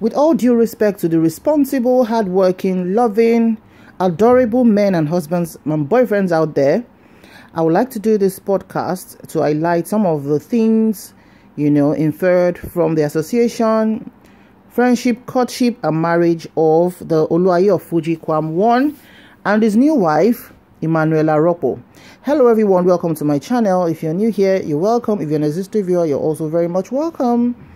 With all due respect to the responsible, hardworking, loving, adorable men and husbands and boyfriends out there, I would like to do this podcast to highlight some of the things, inferred from the association, friendship, courtship, and marriage of the Oluwaye of Fuji, Kwam 1, and his new wife, Emmanuela Rokpo. Hello everyone, welcome to my channel. If you're new here, you're welcome. If you're an existing viewer, you're also very much welcome.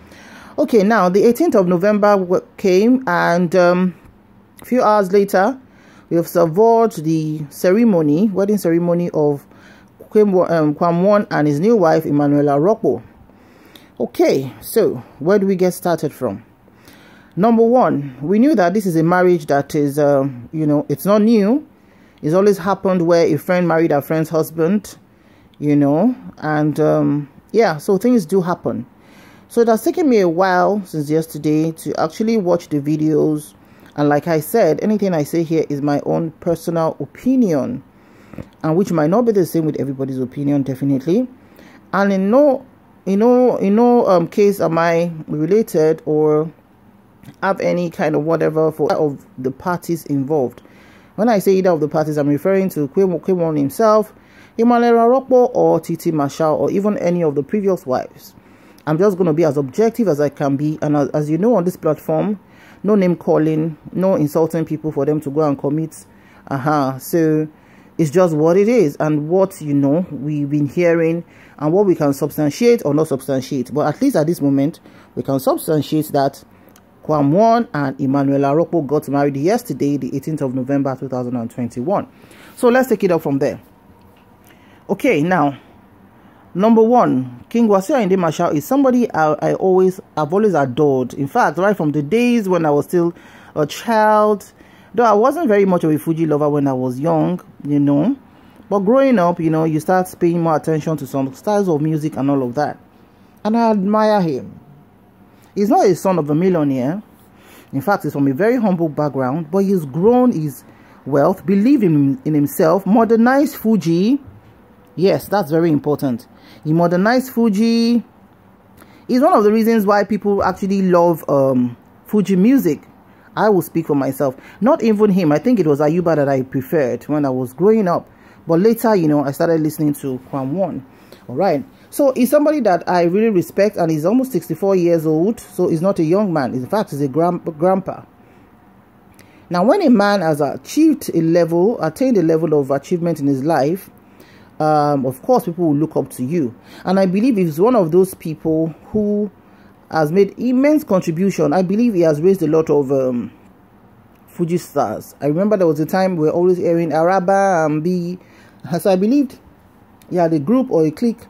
Okay, now the 18th of November came, and a few hours later, we have survived the wedding ceremony of Kwam 1 and his new wife, Emmanuela Rokpo. Okay, so where do we get started from? Number one, we knew that this is a marriage that is, it's not new. It's always happened where a friend married a friend's husband, and so things do happen. So it has taken me a while since yesterday to actually watch the videos. And like I said, anything I say here is my own personal opinion, and which might not be the same with everybody's opinion, definitely. And in no case am I related or have any kind of whatever for of the parties involved. When I say either of the parties, I'm referring to Kwam himself, Emmanuela Rokpo, or Titi Marshall, or even any of the previous wives. I'm just going to be as objective as I can be. And as you know, on this platform, no name calling, no insulting people for them to go and commit. So it's just what it is, and what we've been hearing, and what we can substantiate or not substantiate. But at least at this moment, we can substantiate that Kwam 1 and Emmanuela Rokpo got married yesterday, the 18th of November 2021. So let's take it up from there. Okay, now, number one, King Wasiu Ayinde Marshall is somebody I've always adored. In fact, right from the days when I was still a child, though I wasn't very much of a Fuji lover when I was young, but growing up, you start paying more attention to some styles of music and all of that. And I admire him. He's not a son of a millionaire. In fact, he's from a very humble background, but he's grown his wealth, believed in himself, modernized Fuji. Yes, that's very important. He modernized Fuji. It's one of the reasons why people actually love Fuji music. I will speak for myself. Not even him. I think it was Ayuba that I preferred when I was growing up. But later, I started listening to Kwam 1. All right. So he's somebody that I really respect, and he's almost 64 years old. So he's not a young man. In fact, he's a grandpa. Now, when a man has attained a level of achievement in his life, of course, people will look up to you. And I believe he's one of those people who has made immense contribution. I believe he has raised a lot of Fuji stars. I remember there was a time we were always hearing Araba and B. So I believed, the group or a clique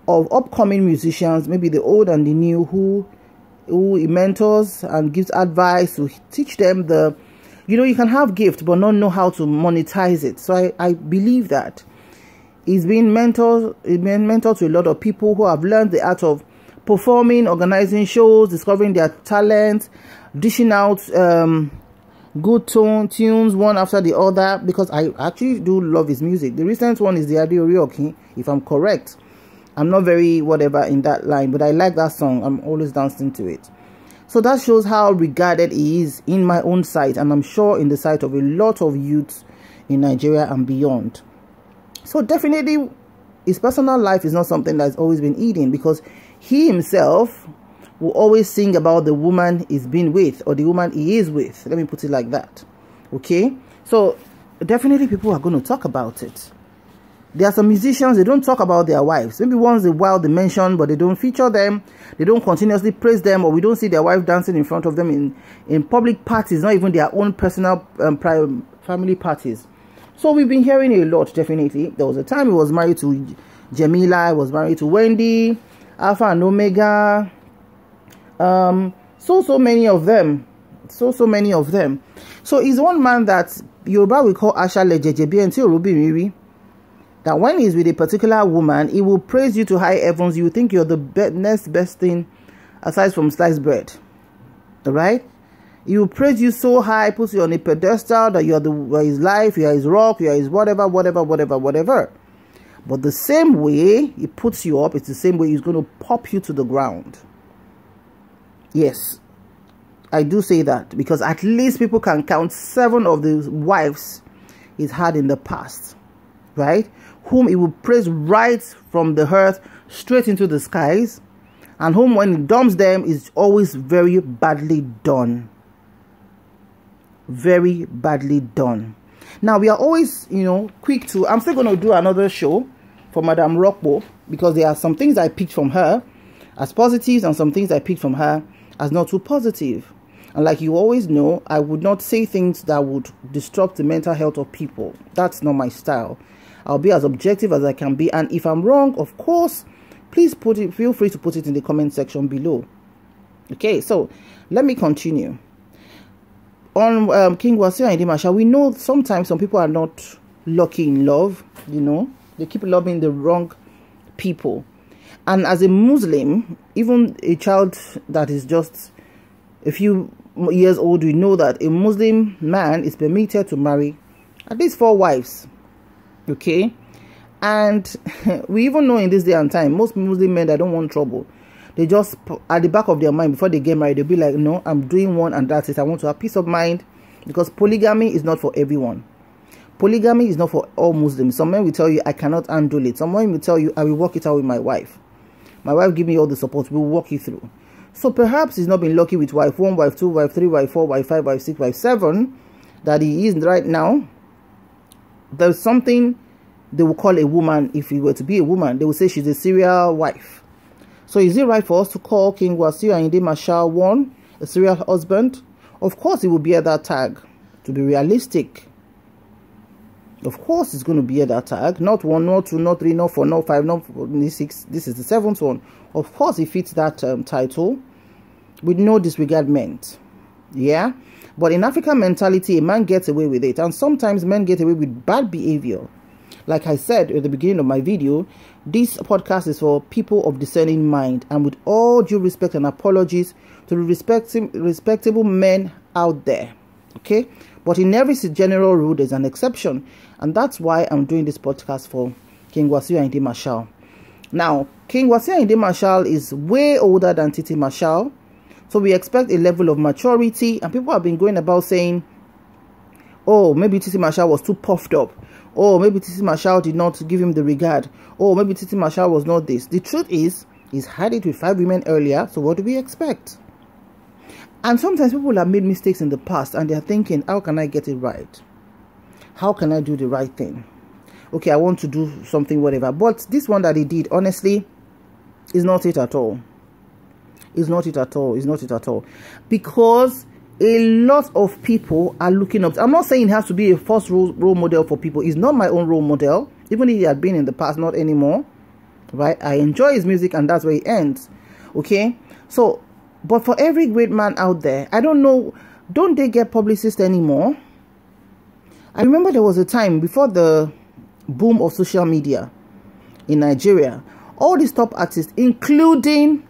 of upcoming musicians, maybe the old and the new, who he mentors and gives advice to teach them you can have gift but not know how to monetize it. So I believe that he's been mentor to a lot of people who have learned the art of performing, organizing shows, discovering their talent, dishing out good tunes one after the other, because I actually do love his music. The recent one is the Adi Orioki, if I'm correct. I'm not very whatever in that line, but I like that song. I'm always dancing to it. So that shows how regarded he is in my own sight, and I'm sure in the sight of a lot of youths in Nigeria and beyond. So definitely his personal life is not something that's always been hidden, because he himself will always sing about the woman he's been with, or the woman he is with. Let me put it like that. Okay, so definitely people are going to talk about it. There are some musicians, they don't talk about their wives. Maybe once in a while they mention, but they don't feature them. They don't continuously praise them, or we don't see their wife dancing in front of them in public parties, not even their own personal family parties. So we've been hearing a lot, definitely. There was a time he was married to Jamila, he was married to Wendy, Alpha and Omega, so many of them. So many of them. So he's one man that Yoruba will call Asha Lejejebi and Ruby Riri. That when he's with a particular woman, he will praise you to high heavens. You think you're the next best thing aside from sliced bread. Alright? He will praise you so high, puts you on a pedestal, that you are his life, you are his rock, you are his whatever. But the same way he puts you up, it's the same way he's going to pop you to the ground. Yes. I do say that because at least people can count 7 of the wives he's had in the past, right? Whom he will praise right from the earth straight into the skies, and whom when he dumps them is always very badly done. Very badly done. Now we are always, quick to, I'm still going to do another show for Madame Rockbo, because there are some things I picked from her as positives and some things I picked from her as not too positive. And like you always know, I would not say things that would disrupt the mental health of people. That's not my style. I'll be as objective as I can be, and if I'm wrong, of course, please feel free to put it in the comment section below. Okay, so let me continue. On King Wasiu Ayinde Marshal, we know sometimes some people are not lucky in love, they keep loving the wrong people. And as a Muslim, even a child that is just a few years old, we know that a Muslim man is permitted to marry at least 4 wives. Okay, and we even know in this day and time, most Muslim men that don't want trouble, they just, at the back of their mind, before they get married, they'll be like, no, I'm doing one and that's it. I want to have peace of mind, because polygamy is not for everyone. Polygamy is not for all Muslims. Some men will tell you, I cannot handle it. Some men will tell you, I will work it out with my wife. My wife give me all the support, we'll walk it through. So perhaps he's not been lucky with wife 1, wife 2, wife 3, wife 4, wife 5, wife 6, wife 7 that he is right now. There's something they will call a woman. If he were to be a woman, they will say she's a serial wife. So is it right for us to call King Wasiu Ayinde Marshal 1 a serial husband? Of course he will bear that tag. To be realistic, of course it's going to bear that tag. Not 1, not 2, not 3, not 4, not 5, not 6. This is the 7th one. Of course he fits that title with no disregardment. Yeah, but in African mentality, a man gets away with it, and sometimes men get away with bad behavior. Like I said at the beginning of my video, this podcast is for people of discerning mind, and with all due respect and apologies to the respectable men out there. Okay, but in every general rule there's an exception, and that's why I'm doing this podcast for King Wasiu Ayinde Marshal. Now, King Wasiu Ayinde Marshal is way older than Titi Marshal, so we expect a level of maturity, and people have been going about saying, oh, maybe Titi Marshal was too puffed up. Oh, maybe Titi Marshal did not give him the regard. Oh, maybe Titi Marshal was not this. The truth is, he's had it with 5 women earlier, so what do we expect? And sometimes people have made mistakes in the past, and they're thinking, how can I get it right? How can I do the right thing? Okay, I want to do something, whatever. But this one that he did, honestly, is not it at all. It's not it at all. It's not it at all. Because a lot of people are looking up. I'm not saying it has to be a first role model for people. He's not my own role model, even if he had been in the past, not anymore. Right? I enjoy his music, and that's where he ends. Okay? So, but for every great man out there, I don't know, don't they get publicists anymore? I remember there was a time before the boom of social media in Nigeria, all these top artists, including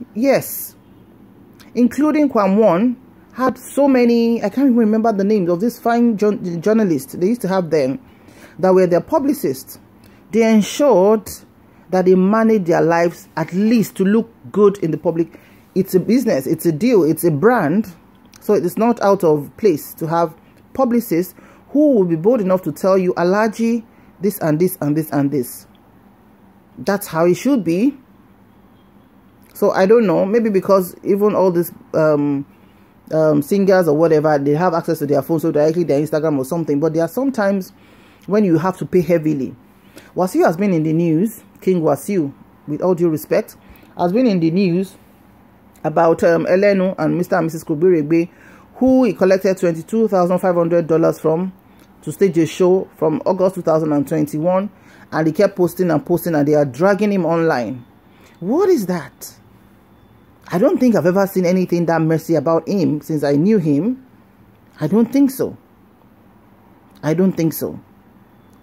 Kwam, had so many, I can't even remember the names of these fine journalists they used to have them, that were their publicists. They ensured that they managed their lives at least to look good in the public. It's a business, it's a deal, it's a brand. So it's not out of place to have publicists who will be bold enough to tell you, Alhaji, this and this and this and this. That's how it should be. So I don't know, maybe because even all these singers or whatever, they have access to their phone, so directly their Instagram or something. But there are sometimes when you have to pay heavily. Wasiu has been in the news. King Wasiu, with all due respect, has been in the news about Elenu and Mr. and Mrs. Kubiregbe, who he collected $22,500 from to stage a show from August 2021, and he kept posting and posting, and they are dragging him online. What is that? I don't think I've ever seen anything that messy about him since I knew him. I don't think so. I don't think so.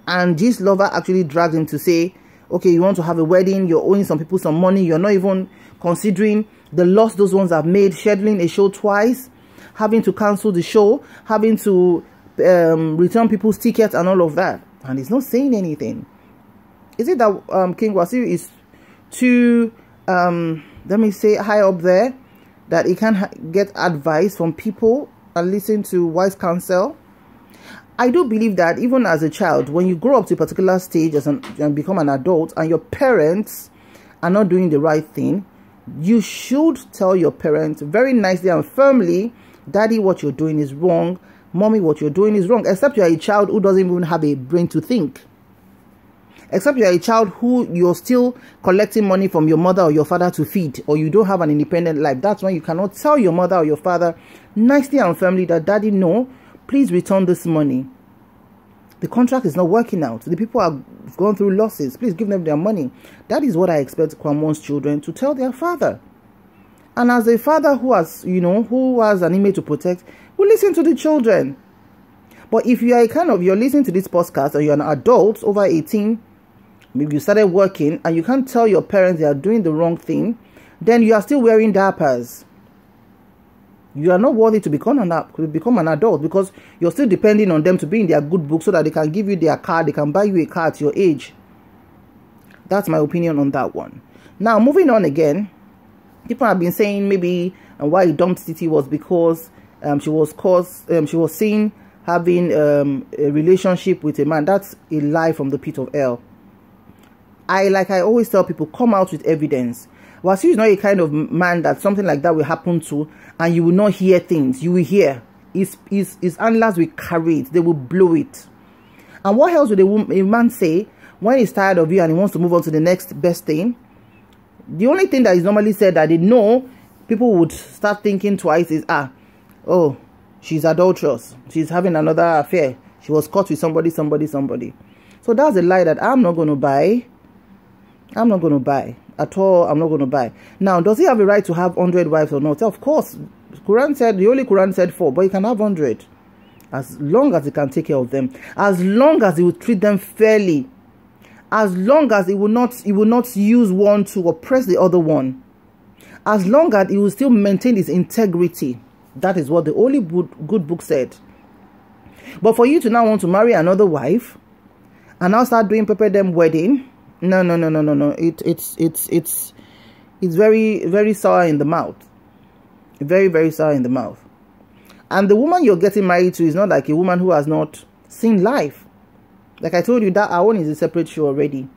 And G's lover actually dragged him to say, okay, you want to have a wedding, you're owing some people some money, you're not even considering the loss those ones have made, scheduling a show twice, having to cancel the show, having to return people's tickets and all of that. And he's not saying anything. Is it that King Wasiu is too, let me say, high up there, that he can't get advice from people and listen to wise counsel. I do believe that even as a child, when you grow up to a particular stage and become an adult, and your parents are not doing the right thing, you should tell your parents very nicely and firmly, Daddy, what you're doing is wrong. Mommy, what you're doing is wrong. Except you're a child who doesn't even have a brain to think. Except you're a child who you're still collecting money from your mother or your father to feed, or you don't have an independent life. That's when you cannot tell your mother or your father nicely and firmly that, Daddy, no, please return this money. The contract is not working out. The people have gone through losses. Please give them their money. That is what I expect Kwam's children to tell their father. And as a father who has, who has an image to protect, will listen to the children. But if you are you're listening to this podcast, or you're an adult over 18, maybe you started working and you can't tell your parents they are doing the wrong thing, then you are still wearing diapers. You are not worthy to become an adult, because you're still depending on them to be in their good book so that they can give you their car, they can buy you a car at your age. That's my opinion on that one. Now, moving on again, people have been saying maybe why he dumped Titi was because she was seen having a relationship with a man. That's a lie from the pit of hell. Like I always tell people, come out with evidence. Wasiu is not a kind of man that something like that will happen to, and you will not hear things. You will hear. His handlers will carry it. They will blow it. And what else would a man say when he's tired of you and he wants to move on to the next best thing? The only thing that is normally said that they know people would start thinking twice is, oh, she's adulterous. She's having another affair. She was caught with somebody. So that's a lie that I'm not going to buy. I'm not going to buy. At all, I'm not going to buy. Now, does he have a right to have 100 wives or not? Of course. Quran said, the Holy Quran said 4, but he can have 100. As long as he can take care of them. As long as he will treat them fairly. As long as he will not use one to oppress the other one. As long as he will still maintain his integrity. That is what the Holy Good Book said. But for you to now want to marry another wife and now start doing prepare them wedding, no. It's very, very sour in the mouth. Very, very sour in the mouth. And the woman you're getting married to is not like a woman who has not seen life. Like I told you, that our own is a separate show already,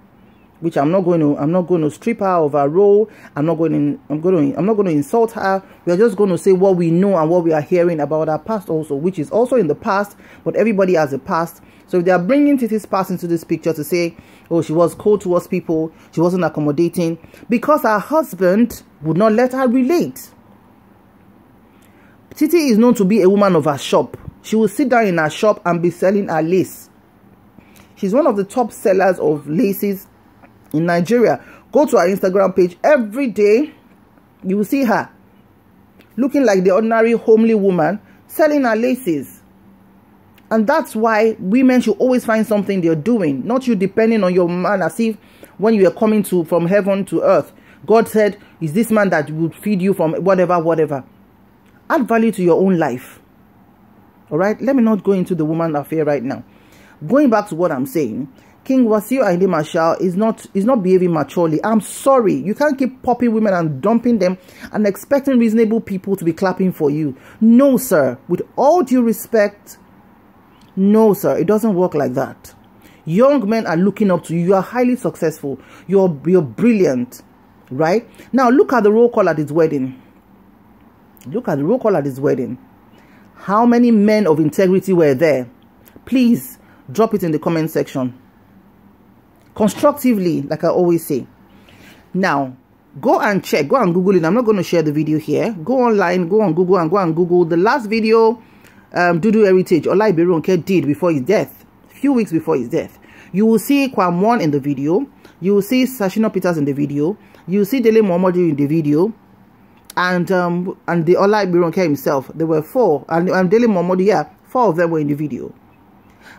which I'm not going to strip her of her role. I'm not going to insult her. We are just going to say what we know and what we are hearing about our past also, which is also in the past, but everybody has a past. So if they are bringing Titi's past into this picture to say, oh, she was cold towards people, she wasn't accommodating, because her husband would not let her relate. Titi is known to be a woman of her shop. She will sit down in her shop and be selling her lace. She's one of the top sellers of laces in Nigeria. Go to her Instagram page every day. You will see her looking like the ordinary homely woman selling her laces. And that's why women should always find something they're doing, not you depending on your man as if when you are coming from heaven to earth, God said, is this man that would feed you from whatever. Add value to your own life. All right, let me not go into the woman affair right now. Going back to what I'm saying, King Wasiu Ayinde Marshal is not behaving maturely. I'm sorry. You can't keep popping women and dumping them and expecting reasonable people to be clapping for you. No, sir. With all due respect, no, sir. It doesn't work like that. Young men are looking up to you. You are highly successful. You're brilliant. Right? Now, look at the roll call at his wedding. Look at the roll call at his wedding. How many men of integrity were there? Please drop it in the comment section. Constructively, like I always say. Now, go and check. Go and Google it. I'm not going to share the video here. Go online, go on Google and go and Google the last video Dudu Heritage Olaiberonke did before his death. A few weeks before his death. You will see Kwam 1 in the video. You will see Sashina Peters in the video. You will see Dele Momodu in the video. And the Olaiberonke himself. There were 4. And Dele Momodu, yeah, 4 of them were in the video.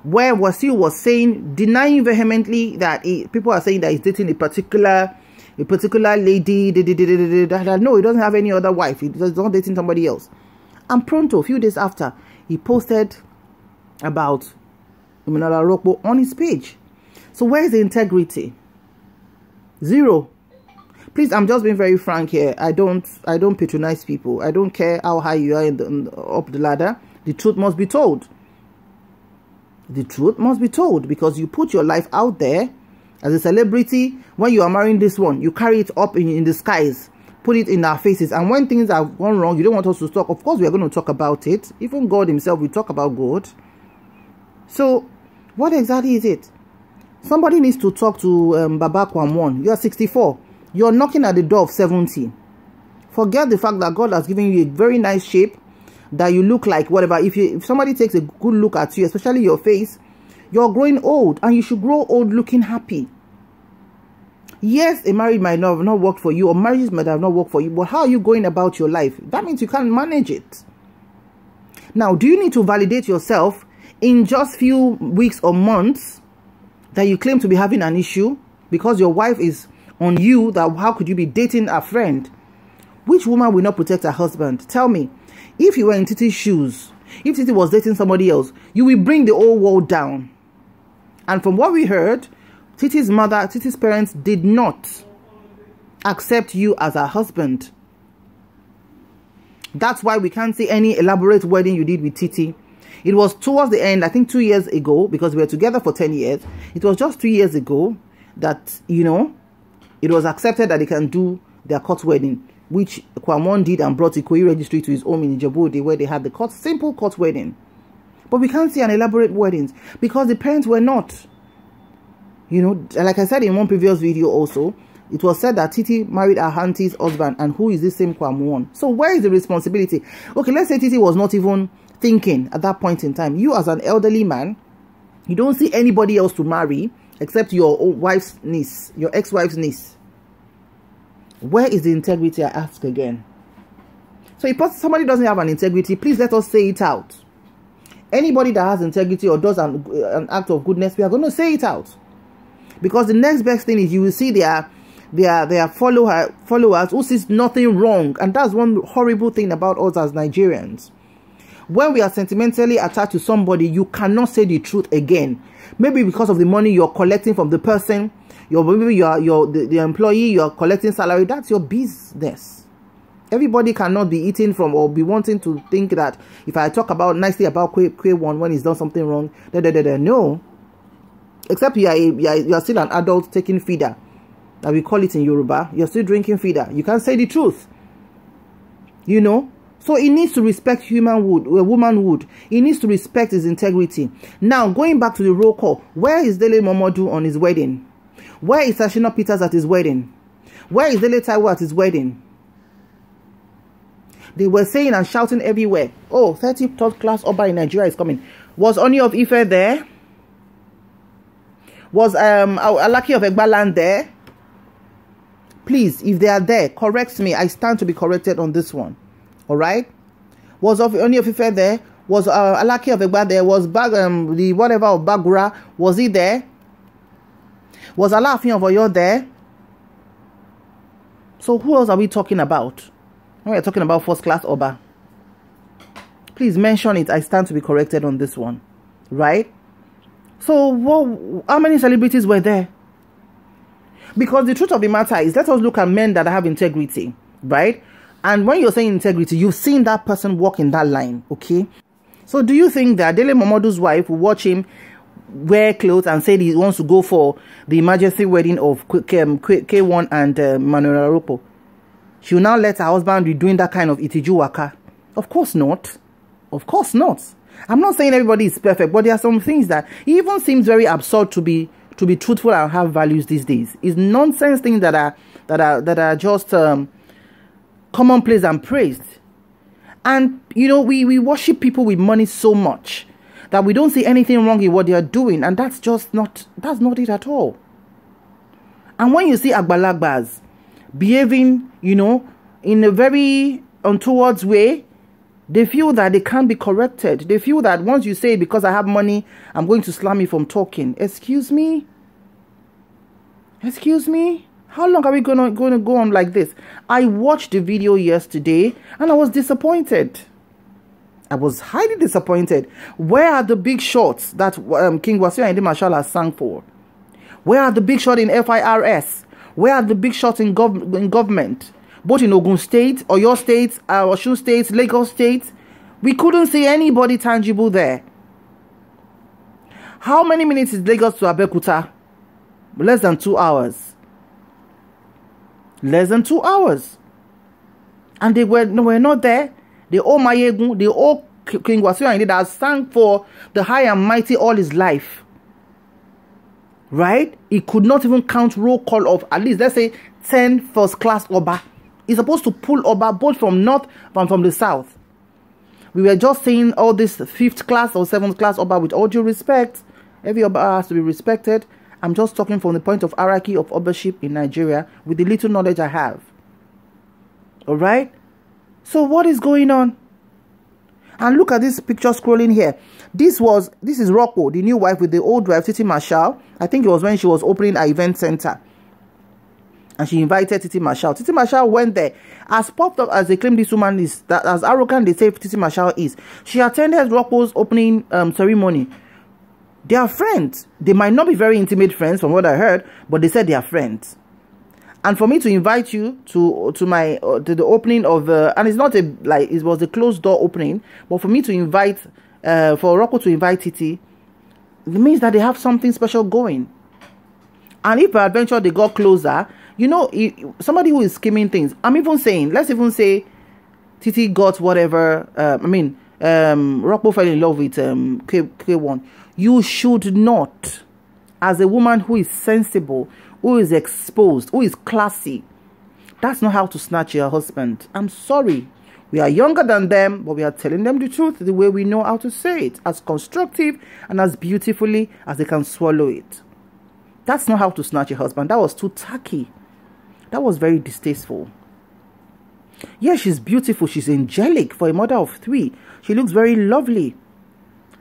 Where Wasiu was saying, denying vehemently that people are saying that he's dating a particular lady. No, he doesn't have any other wife. He's not dating somebody else. And pronto, a few days after, he posted about Iminala Rokbo on his page. So where is the integrity? Zero. Please, I'm just being very frank here. I don't patronize people. I don't care how high you are up the ladder. The truth must be told. The truth must be told, because you put your life out there as a celebrity. When you are marrying this one, you carry it up in the skies, put it in our faces, and when things have gone wrong, you don't want us to talk. Of course, we are going to talk about it. Even God himself will talk about God. So, what exactly is it? Somebody needs to talk to Baba Kwam. You are 64. You're knocking at the door of 70. Forget the fact that God has given you a very nice shape, that you look like whatever. If somebody takes a good look at you, especially your face, you're growing old, and you should grow old looking happy. Yes, a marriage might not have not worked for you, or marriages might have not worked for you, but how are you going about your life? That means you can't manage it. Now, do you need to validate yourself in just few weeks or months that you claim to be having an issue because your wife is on you? That how could you be dating a friend? Which woman will not protect her husband? Tell me. If you were in Titi's shoes, if Titi was dating somebody else, you will bring the whole world down. And from what we heard, Titi's mother, Titi's parents did not accept you as her husband. That's why we can't see any elaborate wedding you did with Titi. It was towards the end, I think 2 years ago, because we were together for 10 years. It was just 3 years ago that, you know, it was accepted that they can do their court wedding, which Kwam did and brought Ikoyi registry to his home in Ijebu, where they had the court, simple court wedding. But we can't see an elaborate weddings because the parents were not. You know, like I said in one previous video also, it was said that Titi married her auntie's husband, and who is this same Kwam? So where is the responsibility? Okay, let's say Titi was not even thinking at that point in time. You as an elderly man, you don't see anybody else to marry except your wife's niece, your ex-wife's niece. Where is the integrity, I ask again? So if somebody doesn't have an integrity, please let us say it out. Anybody that has integrity or does an act of goodness, we are going to say it out. Because the next best thing is you will see their followers who sees nothing wrong. And that's one horrible thing about us as Nigerians. When we are sentimentally attached to somebody, you cannot say the truth again. Maybe because of the money you're collecting from the person, maybe the employee, you're collecting salary. That's your business. Everybody cannot be eating from or be wanting to think that if I talk about nicely about Kwam when he's done something wrong, no. Except you are still an adult taking feeder, that we call it in Yoruba. You're still drinking feeder. You can't say the truth. You know. So he needs to respect womanhood. He needs to respect his integrity. Now, going back to the roll call, where is Dele Momodu on his wedding? Where is Ashina Peters at his wedding? Where is Dele Taiwo at his wedding? They were saying and shouting everywhere, oh, 33rd class Oba in Nigeria is coming. Was Oni of Ife there? Was Alaki of Egbaland there? Please, if they are there, correct me. I stand to be corrected on this one. All right? Was Oni of Ife there? Was Alaki of Egba there? Was the whatever of Bagura, was he there? Was Alaafin of Oyo there? So who else are we talking about? When we are talking about first class Oba, please mention it. I stand to be corrected on this one. Right? So how many celebrities were there? Because the truth of the matter is, let us look at men that have integrity. Right? And when you're saying integrity, you've seen that person walk in that line. Okay? So do you think that Dele Momodu's wife will watch him wear clothes and say he wants to go for the emergency wedding of K1 and Manuel Aropo? She will now let her husband be doing that kind of itiju waka? Of course not. Of course not. I'm not saying everybody is perfect, but there are some things that even seems very absurd to be truthful and have values these days. It's nonsense things that are just commonplace and praised. And you know, we worship people with money so much that we don't see anything wrong in what they are doing, and that's not it at all. And when you see Agbalagbas behaving, you know, in a very untoward way, they feel that they can't be corrected. They feel that once you say, because I have money, I'm going to slam you from talking. Excuse me? Excuse me? How long are we going to go on like this? I watched the video yesterday and I was disappointed. I was highly disappointed. Where are the big shots that King Wasiu Ayinde Marshal has sang for? Where are the big shots in FIRS? Where are the big shots in government? Both in Ogun State, Oyo State, Osun State, Lagos State. We couldn't see anybody tangible there. How many minutes is Lagos to Abeokuta? Less than 2 hours. Less than 2 hours. And they were not there. They all Mayegun, they all King Wasiu Ayinde that sang for the high and mighty all his life. Right? He could not even count roll call of at least, let's say, 10 first class Oba. He's supposed to pull Oba both from north and from the south. We were just saying all this 5th class or 7th class Oba, with all due respect. Every Oba has to be respected. I'm just talking from the point of hierarchy of Obaship in Nigeria with the little knowledge I have. Alright? So what is going on? And look at this picture scrolling here. This is Rocco, the new wife with the old wife, Titi Marshall. I think it was when she was opening an event center. And she invited Titi Marshall. Titi Marshall went there. As popped up as they claim this woman is, that as arrogant they say Titi Marshall is, she attended Rocco's opening ceremony. They are friends. They might not be very intimate friends from what I heard, but they said they are friends. And for me to invite you to the opening of and it's not it was a closed door opening, but for me to invite for Rocco to invite Titi, it means that they have something special going. And if by adventure they got closer, you know, somebody who is skimming things, I'm even saying, let's even say Titi got whatever, Rocco fell in love with K1. You should not, as a woman who is sensible, who is exposed, who is classy, that's not how to snatch your husband. I'm sorry. We are younger than them, but we are telling them the truth the way we know how to say it, as constructive and as beautifully as they can swallow it. That's not how to snatch your husband. That was too tacky. That was very distasteful. Yeah, she's beautiful. She's angelic for a mother of 3. She looks very lovely.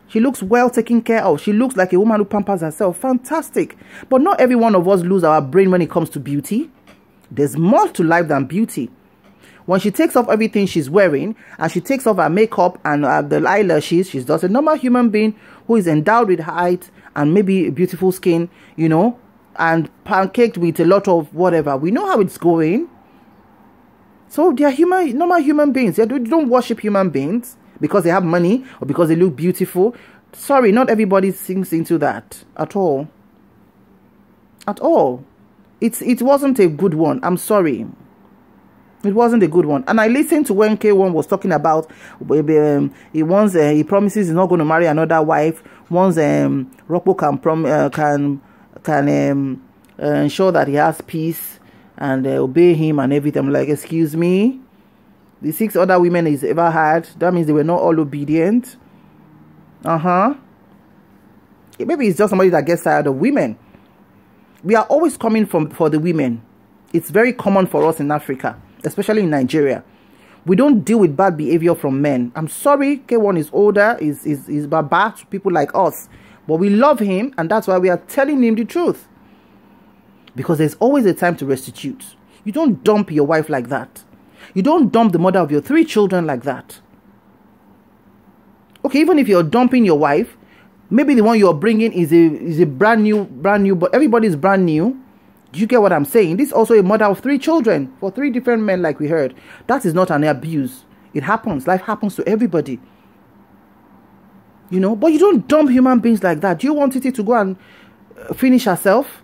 She looks well taken care of. She looks like a woman who pampers herself. Fantastic. But not every one of us lose our brain when it comes to beauty. There's more to life than beauty. When she takes off everything she's wearing and she takes off her makeup and the eyelashes, she's just a normal human being who is endowed with height and maybe a beautiful skin, you know, and pancaked with a lot of whatever. We know how it's going. So they are normal human beings. They don't worship human beings because they have money or because they look beautiful. Sorry, not everybody sinks into that at all. At all. It wasn't a good one. I'm sorry. It wasn't a good one. And I listened to when K1 was talking about he promises he's not going to marry another wife once Rocco can ensure that he has peace and obey him and everything. I'm like, excuse me, the 6 other women he's ever had, that means they were not all obedient. Maybe it's just somebody that gets tired of women. We are always coming for the women. It's very common for us in Africa, especially in Nigeria. We don't deal with bad behavior from men. I'm sorry, K1 is older, is baba to people like us. But we love him, and that's why we are telling him the truth. Because there's always a time to restitute. You don't dump your wife like that. You don't dump the mother of your 3 children like that. Okay, even if you're dumping your wife, maybe the one you're bringing is a brand new, but everybody's brand new. Do you get what I'm saying? This is also a mother of 3 children for 3 different men, like we heard. That is not an abuse. It happens. Life happens to everybody. You know, but you don't dump human beings like that. Do you want Titi to go and finish herself?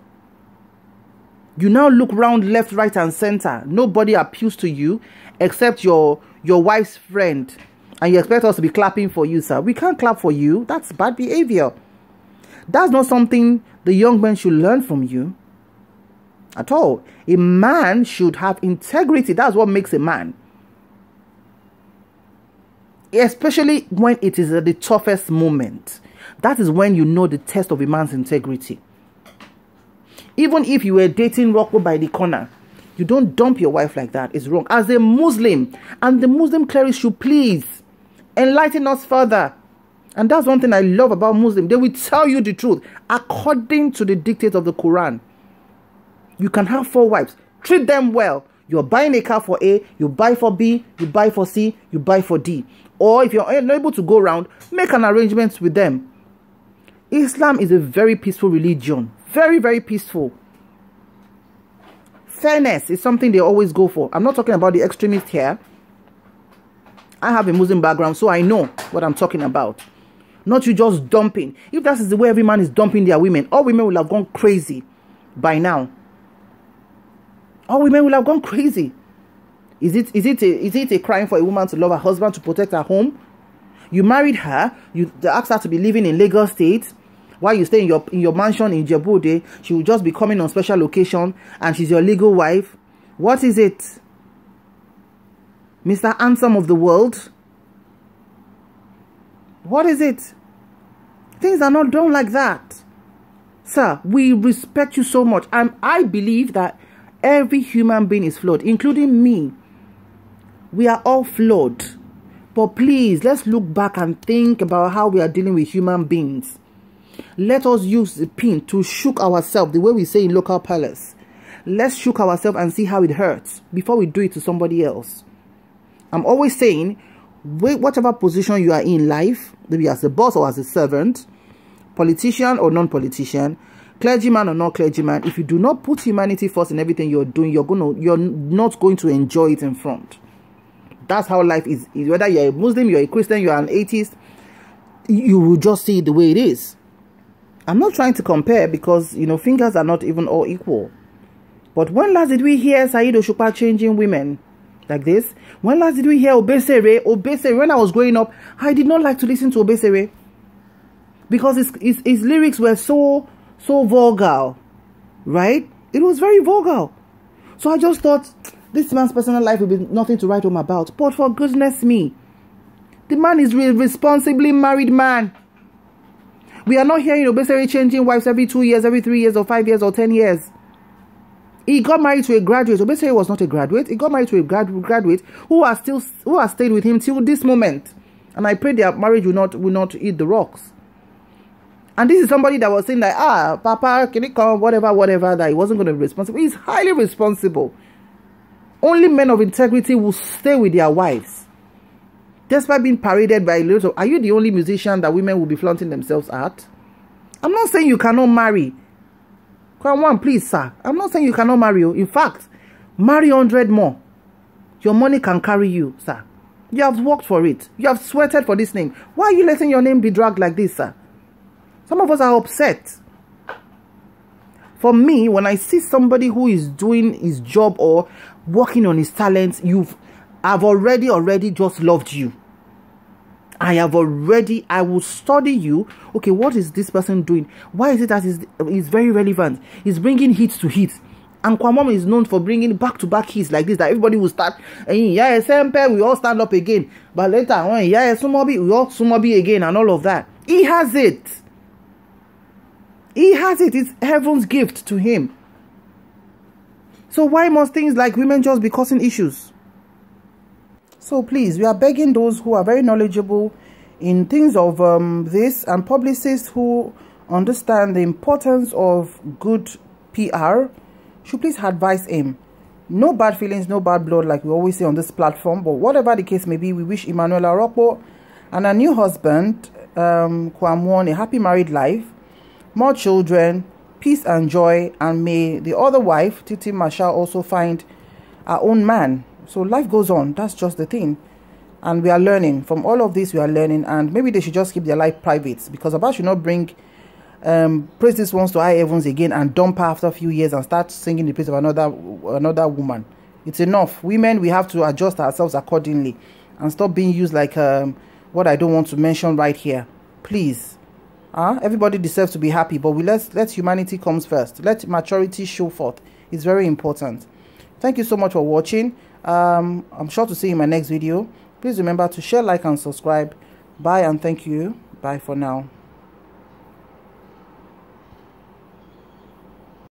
You now look round left, right, and center. Nobody appeals to you except your wife's friend. And you expect us to be clapping for you, sir. We can't clap for you. That's bad behavior. That's not something the young men should learn from you at all. A man should have integrity. That's what makes a man. Especially when it is at the toughest moment. That is when you know the test of a man's integrity. Even if you were dating Rocco by the corner, you don't dump your wife like that. It's wrong. As a Muslim, and the Muslim clerics should please enlighten us further. And that's one thing I love about Muslims. They will tell you the truth according to the dictates of the Quran. You can have 4 wives. Treat them well. You're buying a car for A, you buy for B, you buy for C, you buy for D. Or if you're unable to go around, make an arrangement with them. Islam is a very peaceful religion. Very, very peaceful. Fairness is something they always go for. I'm not talking about the extremist here. I have a Muslim background, so I know what I'm talking about. Not you just dumping. If that is the way every man is dumping their women, all women will have gone crazy by now. All women will have gone crazy. Is it a crime for a woman to love her husband, to protect her home? You married her, you asked her to be living in Lagos State, while you stay in your mansion in Djibouti. She will just be coming on special occasion, and she's your legal wife. What is it? Mr. Handsome of the world? What is it? Things are not done like that. Sir, we respect you so much. And I believe that every human being is flawed, including me. We are all flawed. But please, let's look back and think about how we are dealing with human beings. Let us use the pin to shook ourselves, the way we say in local palace. Let's shook ourselves and see how it hurts before we do it to somebody else. I'm always saying, whatever position you are in life, maybe as a boss or as a servant, politician or non-politician, clergyman or not clergyman, if you do not put humanity first in everything you're doing, you're not going to enjoy it in front. That's how life is. Whether you're a Muslim, you're a Christian, you're an atheist, you will just see it the way it is. I'm not trying to compare because, fingers are not even all equal. But when last did we hear Saheed Osupa changing women like this? When last did we hear Obesere? Obesere, when I was growing up, I did not like to listen to Obesere because his lyrics were so vulgar, right? It was very vulgar. So I just thought, this man's personal life will be nothing to write home about. But for goodness me, the man is a responsibly married man. We are not hearing Obesere changing wives every 2 years, every 3 years, or 5 years, or 10 years. He got married to a graduate. Obesere was not a graduate. He got married to a graduate who has stayed with him till this moment. And I pray their marriage will not eat the rocks. And this is somebody that was saying like, Papa, can you come, whatever, that he wasn't going to be responsible. He's highly responsible. Only men of integrity will stay with their wives. Despite being paraded by little, are you the only musician that women will be flaunting themselves at? I'm not saying you cannot marry. Kwam, please, sir. I'm not saying you cannot marry you. In fact, marry 100 more. Your money can carry you, sir. You have worked for it. You have sweated for this name. Why are you letting your name be dragged like this, sir? Some of us are upset. For me, when I see somebody who is doing his job or working on his talents, I've already just loved you. I will study you. Okay, what is this person doing? Why is it that is very relevant? He's bringing hits to hits. And Kwam is known for bringing back-to-back hits like this, that everybody will start, we all stand up again. But later, we all sumobi again and all of that. He has it. He has it. It's heaven's gift to him. So why must things like women just be causing issues? So please, we are begging those who are very knowledgeable in things of this, and publicists who understand the importance of good PR, should please advise him. No bad feelings, no bad blood, like we always say on this platform. But whatever the case may be, we wish Emmanuel Arokpo and her new husband, Kwam, a happy married life, more children, peace and joy, and may the other wife, Titi Marshall, also find her own man. So life goes on. That's just the thing. And we are learning. From all of this, we are learning. And maybe they should just keep their life private, because Abba should not bring praise this ones to high heavens again and dump her after a few years and start singing the praise of another woman. It's enough. Women, we have to adjust ourselves accordingly and stop being used like what I don't want to mention right here. Please. Everybody deserves to be happy, but let humanity comes first. Let maturity show forth. It's very important. Thank you so much for watching. I'm sure to see you in my next video. Please remember to share, like, and subscribe. Bye and thank you. Bye for now.